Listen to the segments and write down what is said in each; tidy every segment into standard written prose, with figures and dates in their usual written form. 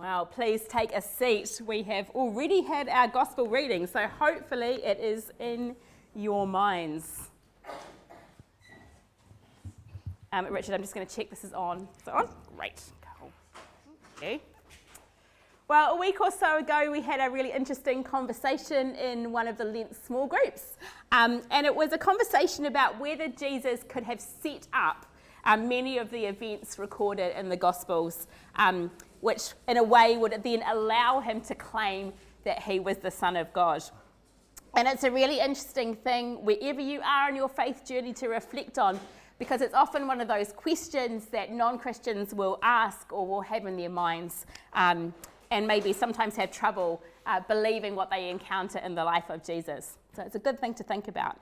Well, please take a seat. We have already had our gospel reading, so hopefully it is in your minds. Richard, I'm just going to check this is on. Is it on? Great. Cool. Okay. Well, a week or so ago, we had a really interesting conversation in one of the Lent small groups. And it was a conversation about whether Jesus could have set up many of the events recorded in the Gospels, which in a way would then allow him to claim that he was the Son of God. And it's a really interesting thing wherever you are in your faith journey to reflect on, because it's often one of those questions that non-Christians will ask or will have in their minds, and maybe sometimes have trouble believing what they encounter in the life of Jesus. So it's a good thing to think about.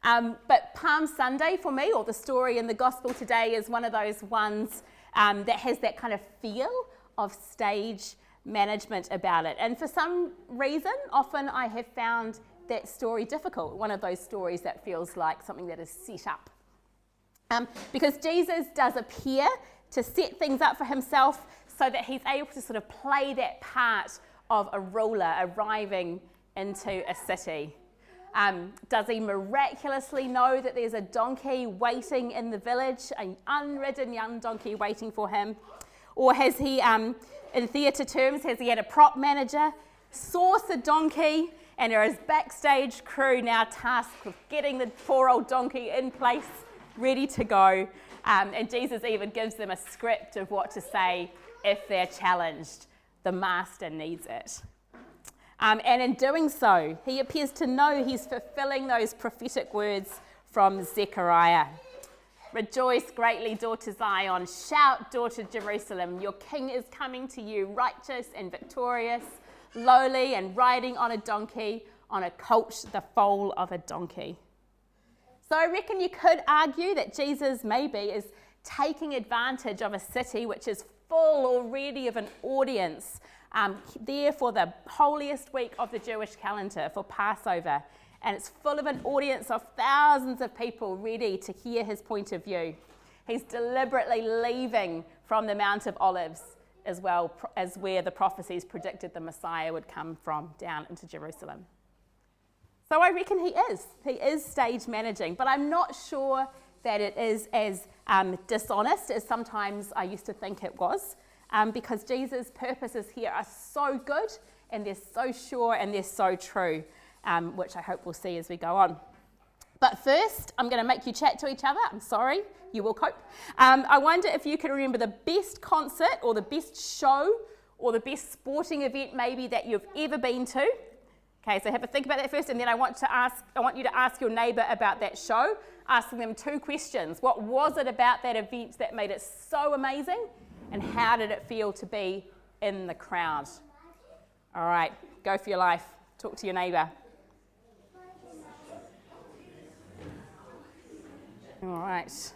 But Palm Sunday for me, or the story in the gospel today, is one of those ones that has that kind of feel of stage management about it. And for some reason, often I have found that story difficult, one of those stories that feels like something that is set up. Because Jesus does appear to set things up for himself so that he's able to sort of play that part of a ruler arriving into a city. Does he miraculously know that there's a donkey waiting in the village, an unridden young donkey waiting for him? Or has he, in theatre terms, has he had a prop manager source a donkey, and there is backstage crew now tasked with getting the poor old donkey in place, ready to go? And Jesus even gives them a script of what to say if they're challenged. The master needs it. And in doing so, he appears to know he's fulfilling those prophetic words from Zechariah. Rejoice greatly, daughter Zion. Shout, daughter Jerusalem. Your king is coming to you, righteous and victorious, lowly and riding on a donkey, on a colt, the foal of a donkey. So I reckon you could argue that Jesus maybe is taking advantage of a city which is full already of an audience there for the holiest week of the Jewish calendar, for Passover. And it's full of an audience of thousands of people ready to hear his point of view. He's deliberately leaving from the Mount of Olives as well as where the prophecies predicted the Messiah would come from, down into Jerusalem. So I reckon he is stage managing, but I'm not sure that it is as dishonest as sometimes I used to think it was, because Jesus' purposes here are so good, and they're so sure, and they're so true, which I hope we'll see as we go on. But first, I'm going to make you chat to each other. I'm sorry, you will cope. I wonder if you can remember the best concert or the best show or the best sporting event maybe that you've ever been to. Okay, so have a think about that first, and then I want you to ask your neighbour about that show, asking them two questions. What was it about that event that made it so amazing, and how did it feel to be in the crowd? All right, go for your life. Talk to your neighbour. All right.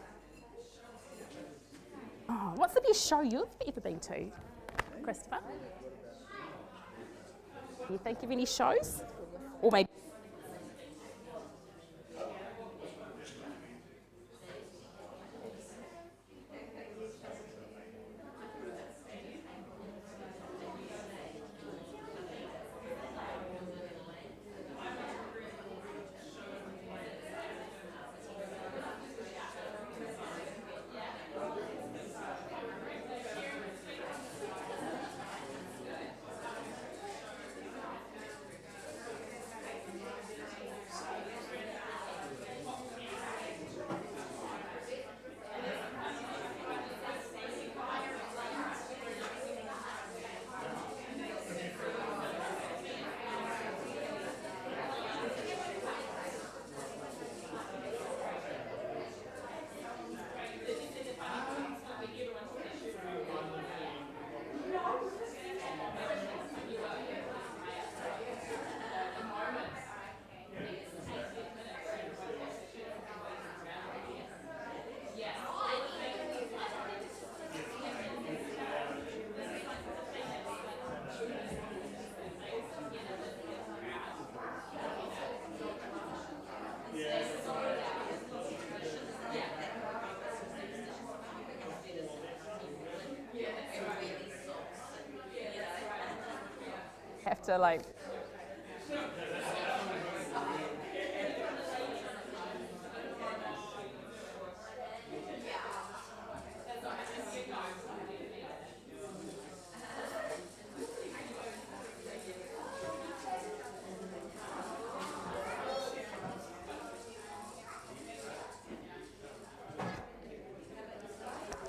Oh, what's the best show you've ever been to, Christopher? Can you think of any shows? Or maybe... have to like...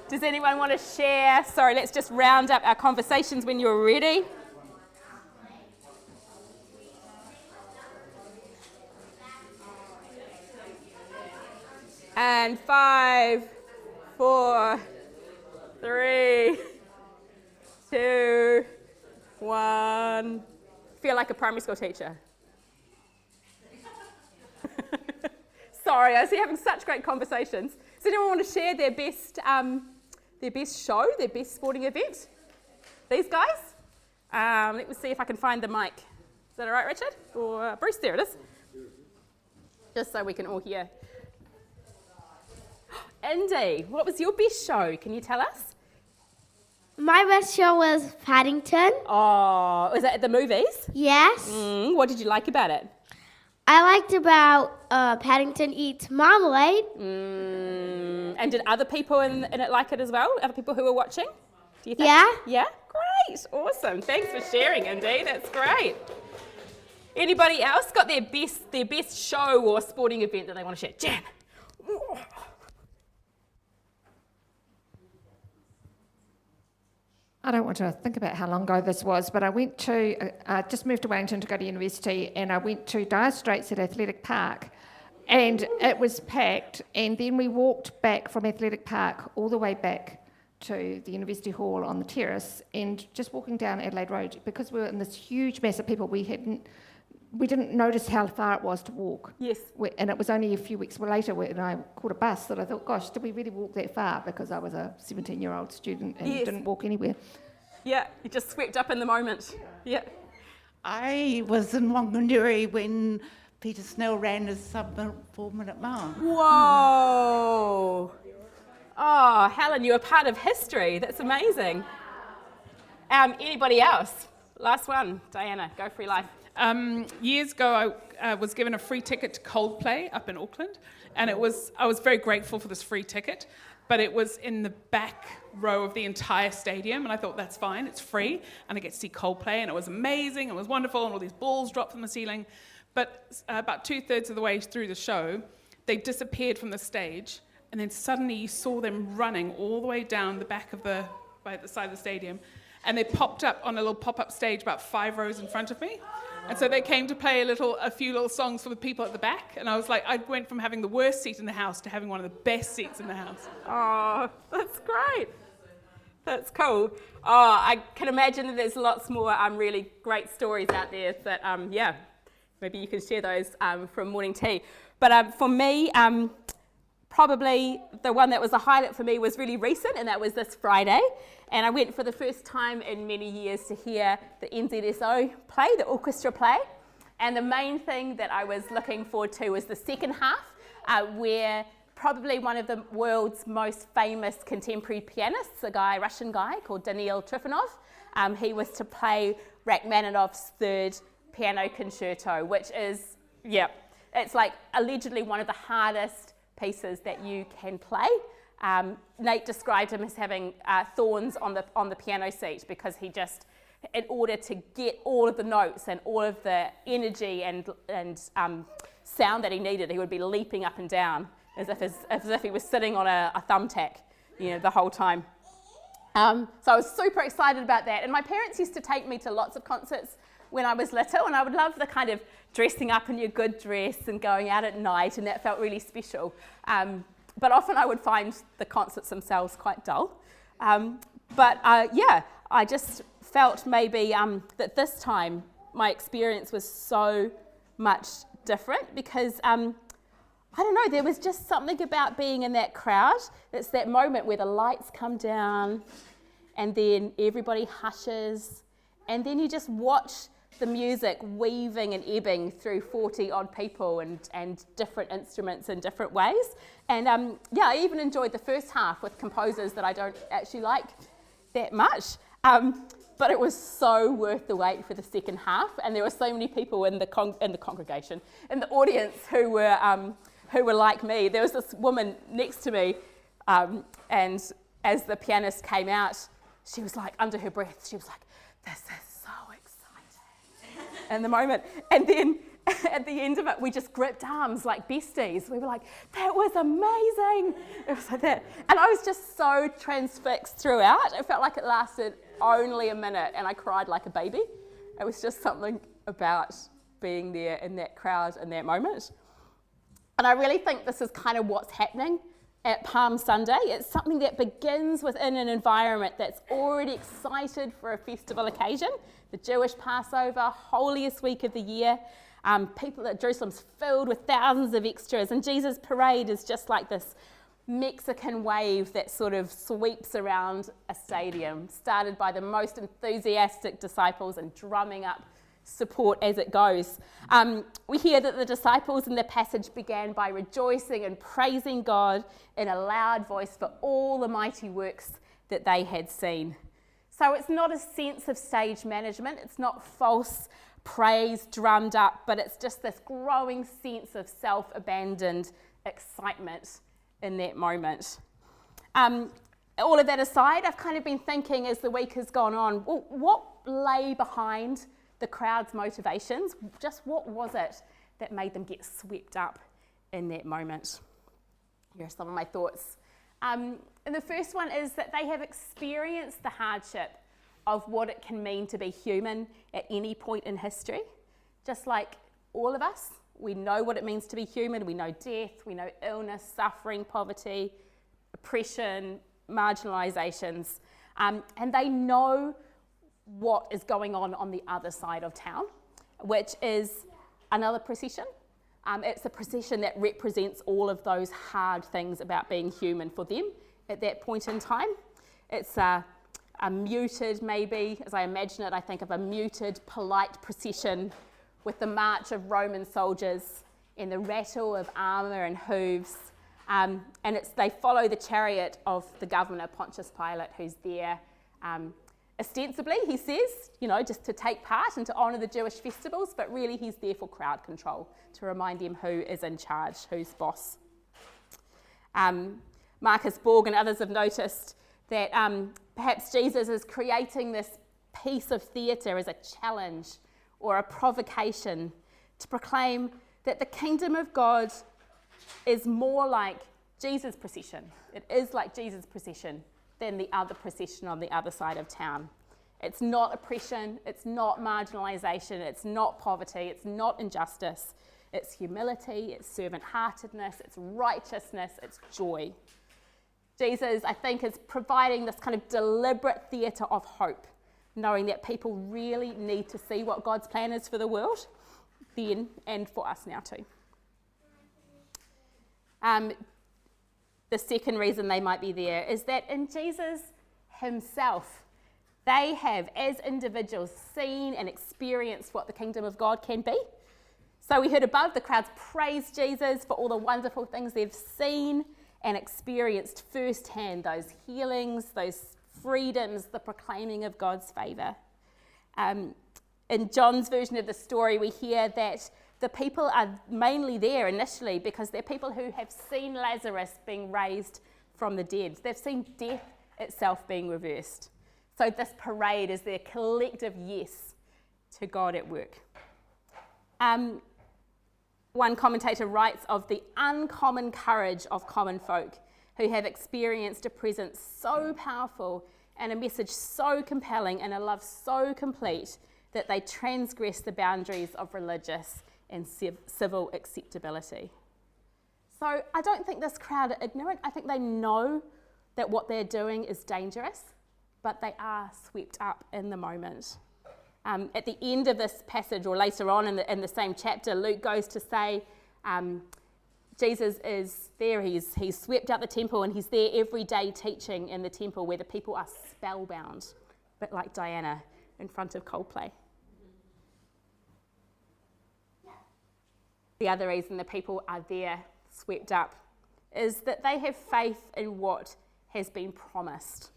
Does anyone want to share? Sorry, let's just round up our conversations when you're ready. And 5, 4, 3, 2, 1. Feel like a primary school teacher. Sorry, I see you having such great conversations. Does anyone want to share their best show, their best sporting event? These guys? Let me see if I can find the mic. Is that all right, Richard? Or Bruce? There it is. Just so we can all hear. Indy, what was your best show? Can you tell us? My best show was Paddington. Oh, was that at the movies? Yes. What did you like about it? I liked about Paddington eats marmalade. And did other people in it like it as well? Other people who were watching? Do you think? Yeah. Yeah? Great. Awesome. Thanks for sharing, Indy. That's great. Anybody else got their best show or sporting event that they want to share? Jan. I don't want to think about how long ago this was, but I went to, just moved to Wellington to go to university, and I went to Dire Straits at Athletic Park, and it was packed, and then we walked back from Athletic Park all the way back to the University Hall on the terrace, and just walking down Adelaide Road, because we were in this huge mass of people, we didn't notice how far it was to walk. Yes. And it was only a few weeks later when I caught a bus that I thought, gosh, did we really walk that far? Because I was a 17-year-old student and didn't walk anywhere. Yeah, you just swept up in the moment. Yeah. I was in Whanganui when Peter Snell ran his sub-4-minute mile. Whoa. Oh, Helen, you're a part of history. That's amazing. Anybody else? Last one. Diana, go for your life. Years ago, I was given a free ticket to Coldplay up in Auckland, and I was very grateful for this free ticket, but it was in the back row of the entire stadium, and I thought, that's fine, it's free, and I get to see Coldplay, and it was amazing, it was wonderful, and all these balls dropped from the ceiling, but about 2/3 of the way through the show, they disappeared from the stage, and then suddenly you saw them running all the way down the back of by the side of the stadium, and they popped up on a little pop-up stage about 5 rows in front of me. And so they came to play a few little songs for the people at the back, and I was like, I went from having the worst seat in the house to having one of the best seats in the house. Oh, that's great. That's cool. Oh, I can imagine that there's lots more really great stories out there that, maybe you can share those from morning tea. But for me, probably the one that was a highlight for me was really recent, and that was this Friday. And I went for the first time in many years to hear the NZSO play, the orchestra play. And the main thing that I was looking forward to was the second half, where probably one of the world's most famous contemporary pianists, a Russian guy called Daniil Trifonov, he was to play Rachmaninoff's third piano concerto, which is, it's like allegedly one of the hardest pieces that you can play. Nate described him as having thorns on the piano seat because he just, in order to get all of the notes and all of the energy and sound that he needed, he would be leaping up and down as if he was sitting on a thumbtack, the whole time. So I was super excited about that. And my parents used to take me to lots of concerts when I was little, and I would love the kind of dressing up in your good dress and going out at night, and that felt really special. But often I would find the concerts themselves quite dull. I just felt maybe that this time my experience was so much different because, I don't know, there was just something about being in that crowd. It's that moment where the lights come down and then everybody hushes, and then you just watch the music weaving and ebbing through 40 odd people and different instruments in different ways. And I even enjoyed the first half with composers that I don't actually like that much. but it was so worth the wait for the second half, and there were so many people in the congregation, in the audience who were like me. There was this woman next to me, and as the pianist came out, she was like, under her breath, she was like, "This is so exciting," in the moment. And then at the end of it, we just gripped arms like besties. We were like, "That was amazing." It was like that. And I was just so transfixed throughout. It felt like it lasted only a minute, and I cried like a baby. It was just something about being there in that crowd in that moment. And I really think this is kind of what's happening at Palm Sunday. It's something that begins within an environment that's already excited for a festival occasion, the Jewish Passover, holiest week of the year. People at Jerusalem's filled with thousands of extras, and Jesus' parade is just like this Mexican wave that sort of sweeps around a stadium, started by the most enthusiastic disciples and drumming up support as it goes. We hear that the disciples in the passage began by rejoicing and praising God in a loud voice for all the mighty works that they had seen. So it's not a sense of stage management, it's not false praise drummed up, but it's just this growing sense of self-abandoned excitement in that moment. All of that aside, I've kind of been thinking as the week has gone on, well, what lay behind the crowd's motivations? Just what was it that made them get swept up in that moment? Here are some of my thoughts. And the first one is that they have experienced the hardship of what it can mean to be human at any point in history. Just like all of us, we know what it means to be human. We know death, we know illness, suffering, poverty, oppression, marginalisations. And they know what is going on the other side of town, which is another procession. It's a procession that represents all of those hard things about being human for them at that point in time. It's a muted, maybe, as I imagine it, I think of a muted, polite procession with the march of Roman soldiers and the rattle of armour and hooves. And they follow the chariot of the governor, Pontius Pilate, who's there ostensibly, he says, just to take part and to honour the Jewish festivals, but really he's there for crowd control, to remind them who is in charge, who's boss. Marcus Borg and others have noticed that perhaps Jesus is creating this piece of theatre as a challenge or a provocation to proclaim that the kingdom of God is more like Jesus' procession. It is like Jesus' procession than the other procession on the other side of town. It's not oppression, it's not marginalisation, it's not poverty, it's not injustice. It's humility, it's servant-heartedness, it's righteousness, it's joy. Jesus, I think, is providing this kind of deliberate theatre of hope, knowing that people really need to see what God's plan is for the world then and for us now too. The second reason they might be there is that in Jesus himself, they have, as individuals, seen and experienced what the kingdom of God can be. So we heard above, the crowds praise Jesus for all the wonderful things they've seen and experienced firsthand, those healings, those freedoms, the proclaiming of God's favour. In John's version of the story, we hear that the people are mainly there initially because they're people who have seen Lazarus being raised from the dead. They've seen death itself being reversed. So this parade is their collective yes to God at work. One commentator writes of the uncommon courage of common folk who have experienced a presence so powerful and a message so compelling and a love so complete that they transgress the boundaries of religious and civil acceptability. So I don't think this crowd are ignorant. I think they know that what they're doing is dangerous, but they are swept up in the moment. At the end of this passage, or later on in the same chapter, Luke goes to say Jesus is there, he's swept out the temple, and he's there every day teaching in the temple where the people are spellbound, a bit like Diana in front of Coldplay. The other reason the people are there swept up is that they have faith in what has been promised.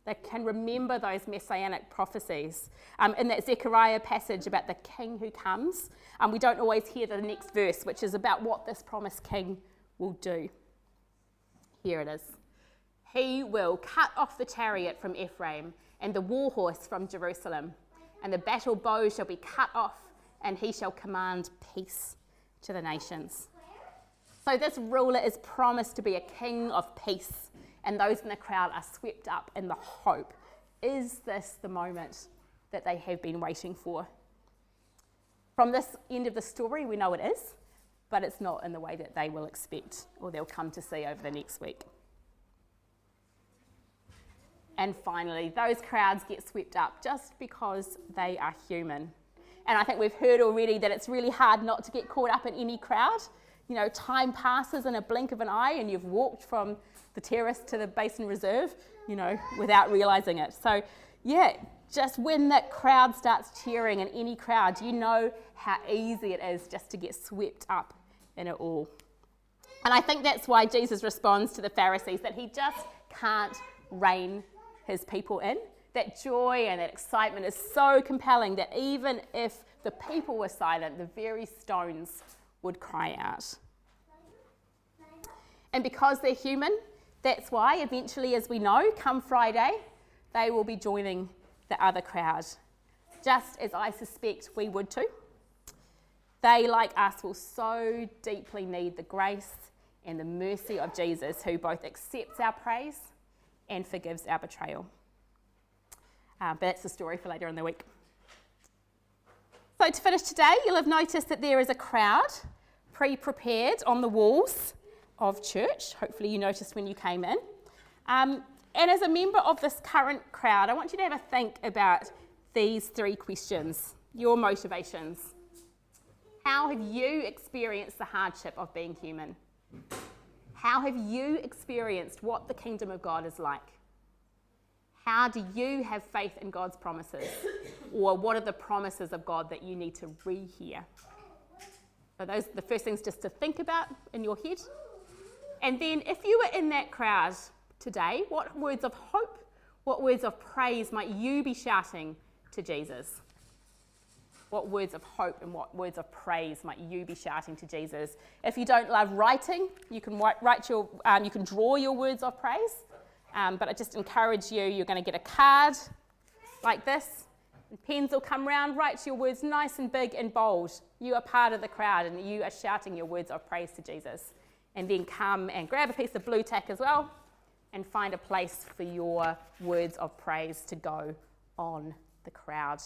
They can remember those messianic prophecies. In that Zechariah passage about the king who comes, we don't always hear the next verse, which is about what this promised king will do. Here it is. He will cut off the chariot from Ephraim and the war horse from Jerusalem, and the battle bow shall be cut off, and he shall command peace to the nations. So this ruler is promised to be a king of peace, and those in the crowd are swept up in the hope. Is this the moment that they have been waiting for? From this end of the story, we know it is, but it's not in the way that they will expect or they'll come to see over the next week. And finally, those crowds get swept up just because they are human. And I think we've heard already that it's really hard not to get caught up in any crowd. You know, time passes in a blink of an eye and you've walked from the terrace to the Basin Reserve, you know, without realising it. So, yeah, just when that crowd starts cheering in any crowd, you know how easy it is just to get swept up in it all. And I think that's why Jesus responds to the Pharisees, that he just can't rein his people in. That joy and that excitement is so compelling that even if the people were silent, the very stones would cry out. And because they're human, that's why eventually, as we know, come Friday, they will be joining the other crowd, just as I suspect we would too. They, like us, will so deeply need the grace and the mercy of Jesus, who both accepts our praise and forgives our betrayal. But that's the story for later in the week. So to finish today, you'll have noticed that there is a crowd pre-prepared on the walls of church. Hopefully you noticed when you came in. And as a member of this current crowd, I want you to have a think about these 3 questions, your motivations. How have you experienced the hardship of being human? How have you experienced what the kingdom of God is like? How do you have faith in God's promises? Or what are the promises of God that you need to rehear? So those are the first things just to think about in your head. And then if you were in that crowd today, what words of hope, what words of praise might you be shouting to Jesus? What words of hope and what words of praise might you be shouting to Jesus? If you don't love writing, you can you can draw your words of praise. But I just encourage you, you're going to get a card like this. And pens will come round, write your words nice and big and bold. You are part of the crowd and you are shouting your words of praise to Jesus. And then come and grab a piece of blue tack as well and find a place for your words of praise to go on the crowd.